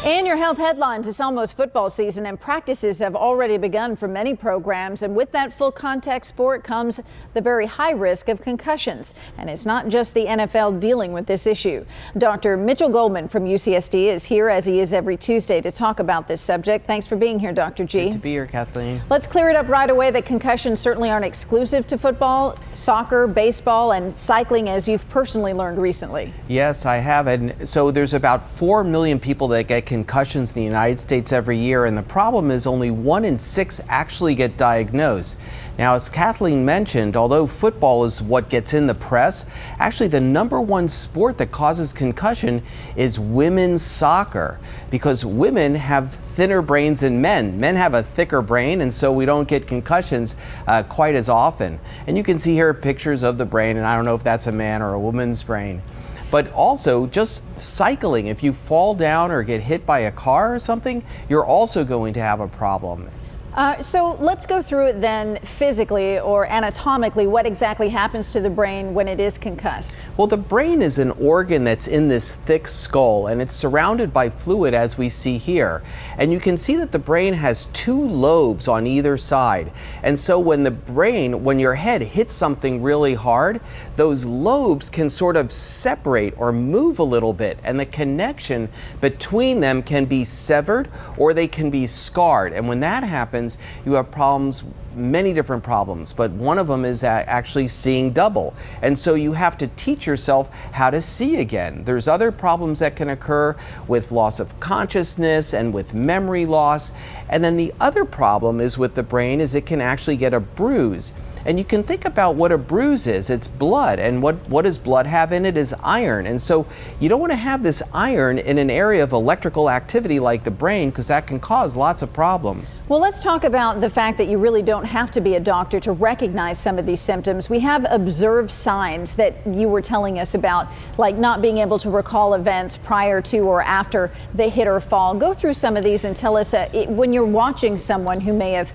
In your health headlines, it's almost football season and practices have already begun for many programs. And with that full contact sport comes the very high risk of concussions. And it's not just the NFL dealing with this issue. Dr. Mitchel Goldman from UCSD is here, as he is every Tuesday, to talk about this subject. Thanks for being here, Dr. G. Good to be here, Kathleen. Let's clear it up right away that concussions certainly aren't exclusive to football, soccer, baseball, and cycling, as you've personally learned recently. Yes, I have. And so there's about 4 million people that get concussions in the United States every year, and the problem is only 1 in 6 actually get diagnosed. Now, as Kathleen mentioned, although football is what gets in the press, actually the #1 sport that causes concussion is women's soccer, because women have thinner brains than men. Men have a thicker brain, and so we don't get concussions quite as often. And you can see here pictures of the brain, and I don't know if that's a man or a woman's brain. But also just cycling, if you fall down or get hit by a car or something, you're also going to have a problem. So let's go through it then physically or anatomically. What exactly happens to the brain when it is concussed? Well, the brain is an organ that's in this thick skull, and it's surrounded by fluid, as we see here. And you can see that the brain has 2 lobes on either side. And so when your head hits something really hard, those lobes can sort of separate or move a little bit, and the connection between them can be severed or they can be scarred. And when that happens, you have problems, many different problems, but one of them is actually seeing double. And so you have to teach yourself how to see again. There's other problems that can occur with loss of consciousness and with memory loss. And then the other problem is with the brain is it can actually get a bruise. And you can think about what a bruise is. It's blood, and what does blood have in it is iron. And so you don't want to have this iron in an area of electrical activity like the brain, because that can cause lots of problems. Well, let's talk about the fact that you really don't have to be a doctor to recognize some of these symptoms. We have observed signs that you were telling us about, like not being able to recall events prior to or after the hit or fall. Go through some of these and tell us when you're watching someone who may have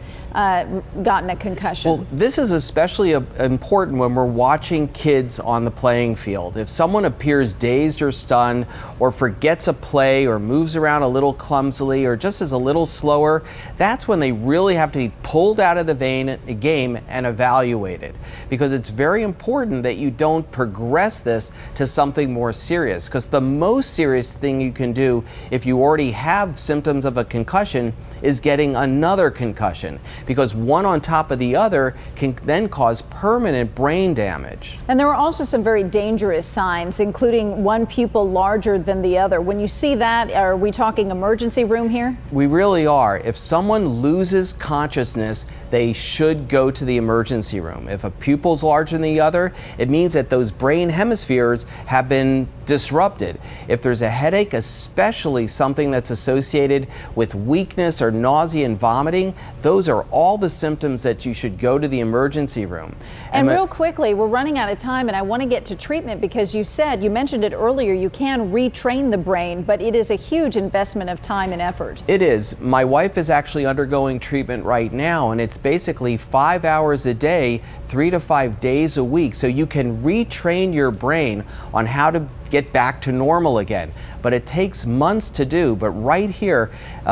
gotten a concussion. Well, this is especially important when we're watching kids on the playing field. If someone appears dazed or stunned, or forgets a play, or moves around a little clumsily, or just is a little slower, that's when they really have to be pulled out of the game and evaluated. Because it's very important that you don't progress this to something more serious. Because the most serious thing you can do if you already have symptoms of a concussion is getting another concussion, because one on top of the other can then cause permanent brain damage. And there are also some very dangerous signs, including one pupil larger than the other. When you see that, are we talking emergency room here? We really are. If someone loses consciousness, they should go to the emergency room. If a pupil's larger than the other, it means that those brain hemispheres have been disrupted. If there's a headache, especially something that's associated with weakness or nausea and vomiting, those are all the symptoms that you should go to the emergency room. And real quickly, we're running out of time, and I want to get to treatment, because you mentioned it earlier, you can retrain the brain, but it is a huge investment of time and effort. It is. My wife is actually undergoing treatment right now, and it's basically 5 hours a day, 3 to 5 days a week, so you can retrain your brain on how to get back to normal again. But it takes months to do. But right here,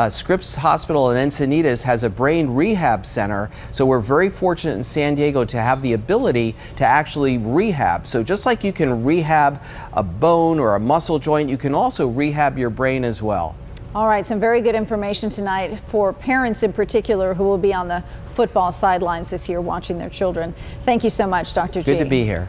Scripps Hospital in Encinitas has a brain rehab center, so we're very fortunate in San Diego to have the ability to actually rehab. So just like you can rehab a bone or a muscle joint, you can also rehab your brain as well. All right, some very good information tonight for parents in particular who will be on the football sidelines this year watching their children. Thank you so much, Dr. G. Good to be here.